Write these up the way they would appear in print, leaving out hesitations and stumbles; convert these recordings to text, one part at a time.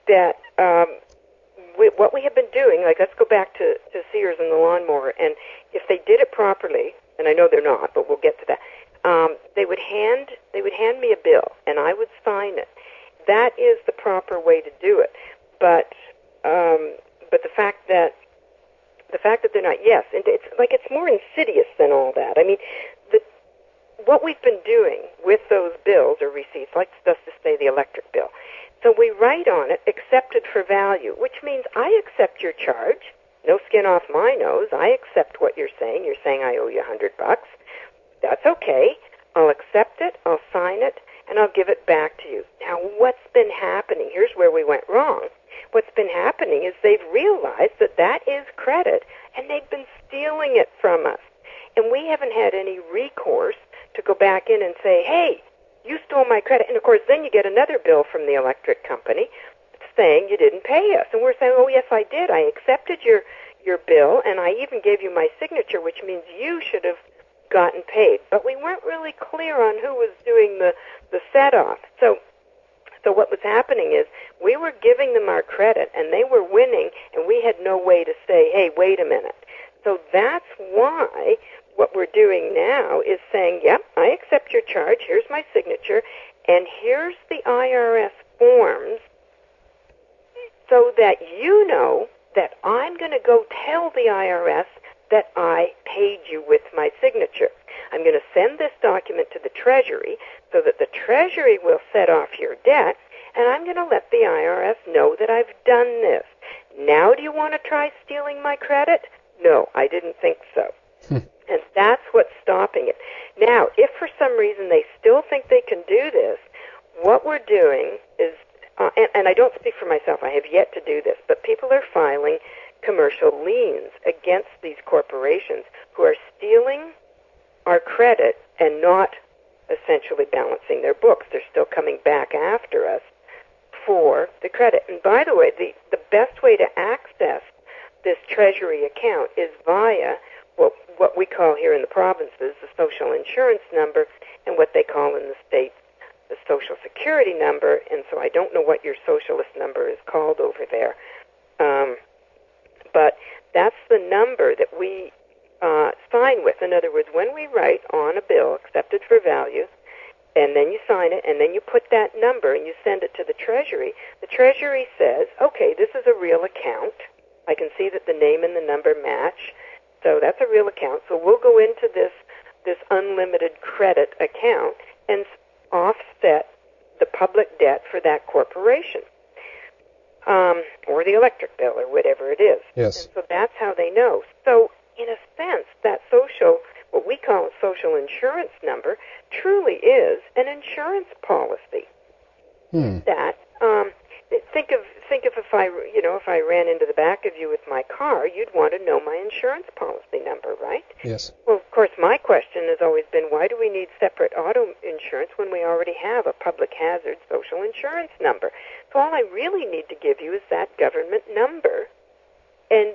that what we have been doing, like let's go back to Sears and the lawnmower, and if they did it properly, and I know they're not, but we'll get to that, they would hand me a bill, and I would sign it. That is the proper way to do it. But the fact that they're not, yes, and it's more insidious than all that. I mean, what we've been doing with those bills or receipts, like let's just say the electric bill. So we write on it, accepted for value, which means I accept your charge, no skin off my nose. I accept what you're saying. You're saying I owe you $100. That's okay. I'll accept it, I'll sign it, and I'll give it back to you. Now, what's been happening? Here's where we went wrong. What's been happening is they've realized that is credit, and they've been stealing it from us. And we haven't had any recourse to go back in and say, hey, you stole my credit. And, of course, then you get another bill from the electric company saying you didn't pay us. And we're saying, oh, yes, I did. I accepted your bill, and I even gave you my signature, which means you should have gotten paid. But we weren't really clear on who was doing the set-off. So what was happening is we were giving them our credit, and they were winning, and we had no way to say, hey, wait a minute. So that's why what we're doing now is saying, yep, I accept your charge, here's my signature, and here's the IRS forms so that you know that I'm going to go tell the IRS that I paid you with my signature. I'm going to send this document to the Treasury so that the Treasury will set off your debt, and I'm going to let the IRS know that I've done this. Now do you want to try stealing my credit? No, I didn't think so. And that's what's stopping it. Now, if for some reason they still think they can do this, what we're doing is, and I don't speak for myself, I have yet to do this, but people are filing commercial liens against these corporations who are stealing our credit and not essentially balancing their books. They're still coming back after us for the credit. And by the way, the best way to access this Treasury account is via what we call here in the provinces the social insurance number, and what they call in the states the social security number. And so I don't know what your socialist number is called over there. But that's the number that we sign with. In other words, when we write on a bill, accepted for value, and then you sign it, and then you put that number and you send it to the Treasury says, okay, this is a real account. I can see that the name and the number match. So that's a real account. So we'll go into this unlimited credit account and offset the public debt for that corporation, or the electric bill, or whatever it is. Yes. And so that's how they know. So in a sense, that what we call a social insurance number, truly is an insurance policy. That think of if I ran into the back of you with my car, you'd want to know my insurance policy number, right? Yes. Well, of course, my question has always been, why do we need separate auto insurance when we already have a public hazard social insurance number? So all I really need to give you is that government number, and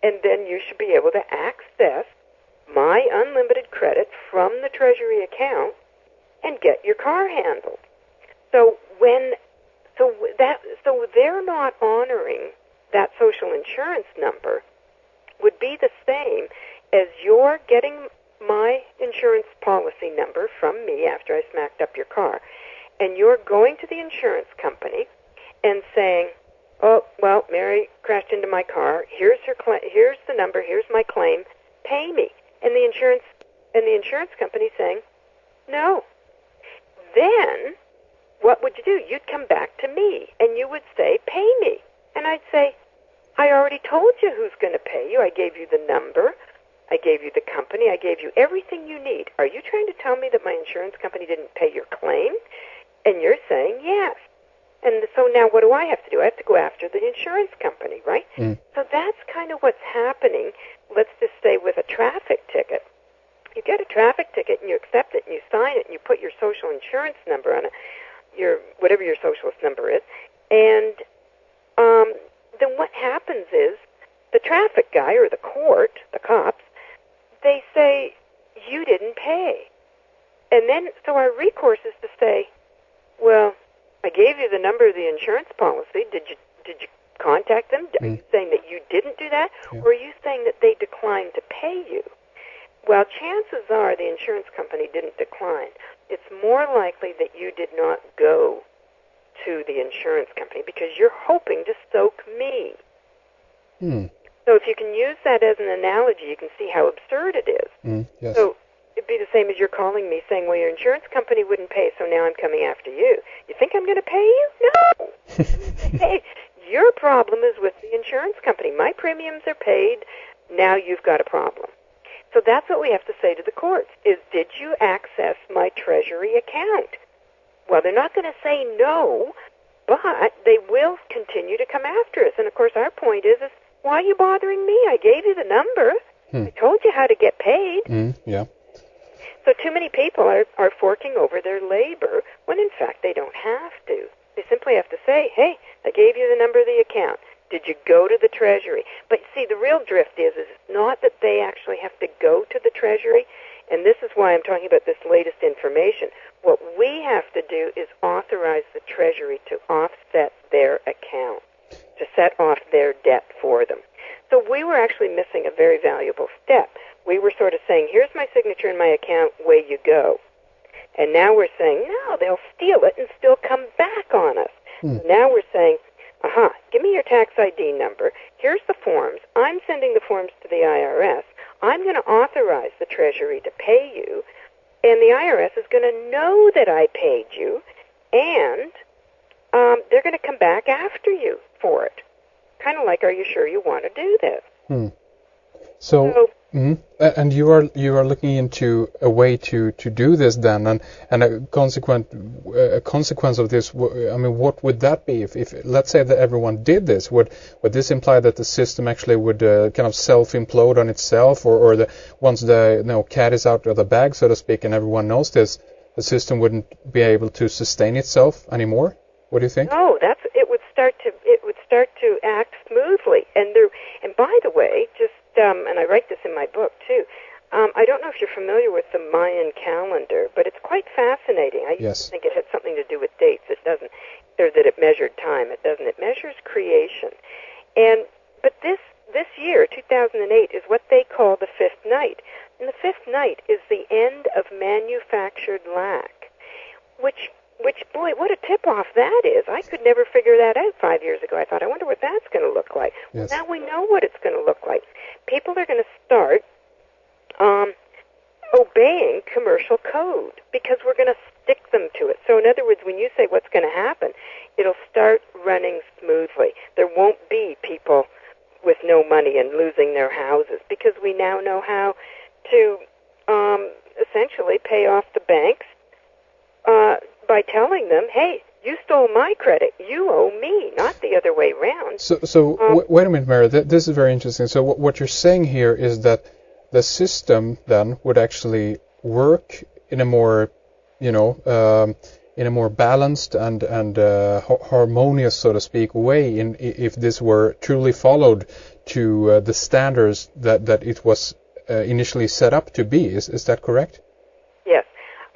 then you should be able to access my unlimited credit from the Treasury account and get your car handled. So they're not honoring that social insurance number would be the same as you're getting my insurance policy number from me after I smacked up your car, and you're going to the insurance company and saying, oh, well, Mary crashed into my car. Here's the number. Here's my claim. Pay me. And the insurance company saying, no. Then what would you do? You'd come back to me, and you would say, pay me. And I'd say, I already told you who's going to pay you. I gave you the number. I gave you the company. I gave you everything you need. Are you trying to tell me that my insurance company didn't pay your claim? And you're saying yes. And so now what do I have to do? I have to go after the insurance company, right? So that's kind of what's happening. Let's just say with a traffic ticket. You get a traffic ticket and you accept it and you sign it and you put your social insurance number on it, whatever your socialist number is, and then what happens is the traffic guy or the court, the cops, they say, you didn't pay. And then, so our recourse is to say, well, I gave you the number of the insurance policy. Did Did you contact them? Are you saying that you didn't do that? Yeah. Or are you saying that they declined to pay you? Well, chances are the insurance company didn't decline. It's more likely that you did not go to the insurance company because you're hoping to soak me. So if you can use that as an analogy, you can see how absurd it is. Yes. So it'd be the same as you're calling me saying, well, your insurance company wouldn't pay, so now I'm coming after you. You think I'm going to pay you? No. Hey, your problem is with the insurance company. My premiums are paid. Now you've got a problem. So that's what we have to say to the courts, is did you access my Treasury account? Well, they're not going to say no, but they will continue to come after us. And, of course, our point is why are you bothering me? I gave you the number. I told you how to get paid. Yeah. So too many people are forking over their labor when, in fact, they don't have to. They simply have to say, hey, I gave you the number of the account. Did you go to the Treasury? But see, the real drift is it's not that they actually have to go to the Treasury, and this is why I'm talking about this latest information. What we have to do is authorize the Treasury to offset their account, to set off their debt for them. So we were actually missing a very valuable step. We were sort of saying, here's my signature in my account, way you go. And now we're saying, no, they'll steal it and still come back on us. So now we're saying, give me your tax ID number. Here's the forms. I'm sending the forms to the IRS. I'm going to authorize the Treasury to pay you, and the IRS is going to know that I paid you, and they're going to come back after you for it. Kind of like, are you sure you want to do this? And you are looking into a way to do this then, and a consequence of this. I mean, what would that be if let's say that everyone did this? Would this imply that the system actually would kind of self-implode on itself, or once the cat is out of the bag, so to speak, and everyone knows this, the system wouldn't be able to sustain itself anymore? What do you think? No, it would start to act smoothly, and by the way, just and I write this in my book too. I don't know if you're familiar with the Mayan calendar, but it's quite fascinating. I used to think it had something to do with dates. It doesn't, or that it measured time. It doesn't. It measures creation. But this year, 2008, is what they call the fifth night, and the fifth night is the end of manufactured lack, which boy, what a tip-off that is. I could never figure that out 5 years ago. I thought, I wonder what that's going to look like. Yes. Now we know what it's going to look like. People are going to start obeying commercial code because we're going to stick them to it. So in other words, when you say what's going to happen, it'll start running smoothly. There won't be people with no money and losing their houses because we now know how to essentially pay off the banks by telling them, hey, you stole my credit, you owe me, not the other way around. So wait a minute, Mary, this is very interesting. So what you're saying here is that the system then would actually work in a more, in a more balanced and harmonious, so to speak, way if this were truly followed to the standards that it was initially set up to be. Is that correct? Yes.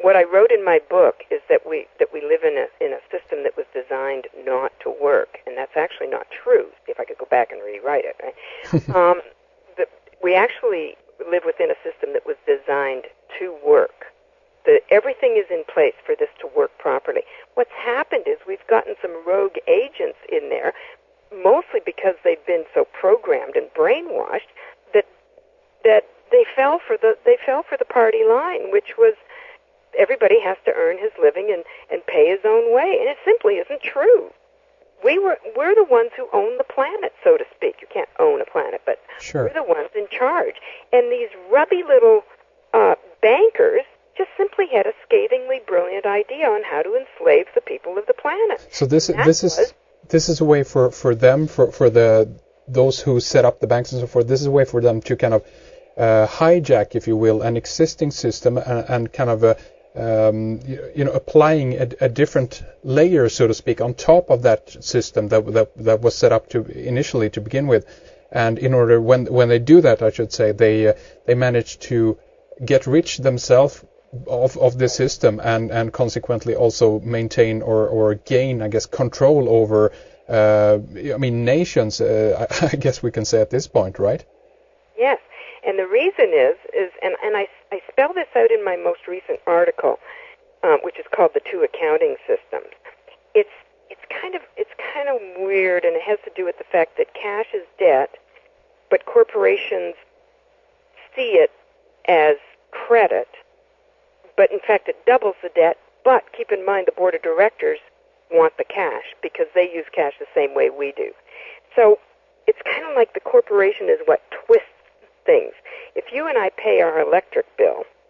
What I wrote in my book is that we live in a system that was designed not to work, and that's actually not true. If I could go back and rewrite it, right? We actually live within a system that was designed to work. Everything is in place for this to work properly. What's happened is we've gotten some rogue agents in there, mostly because they've been so programmed and brainwashed that they fell for the party line, which was everybody has to earn his living and pay his own way, and it simply isn't true. We're the ones who own the planet, so to speak. You can't own a planet, but sure. We're the ones in charge. And these rubby little bankers just simply had a scathingly brilliant idea on how to enslave the people of the planet. So this is a way for them, for those who set up the banks and so forth. This is a way for them to kind of hijack, if you will, an existing system and kind of applying a different layer, so to speak, on top of that system that was set up to initially to begin with. And in order, when they do that, I should say, they manage to get rich themselves of the system and consequently also maintain or gain, I guess, control over I mean, nations, I guess we can say at this point, right? Yes, and the reason is and I spell this out in my most recent article, which is called The Two Accounting Systems. It's kind of weird, and it has to do with the fact that cash is debt, but corporations see it as credit, but in fact it doubles the debt. But keep in mind, the board of directors want the cash because they use cash the same way we do. So it's kind of like the corporation is what twists things. If you and I pay our electric bill,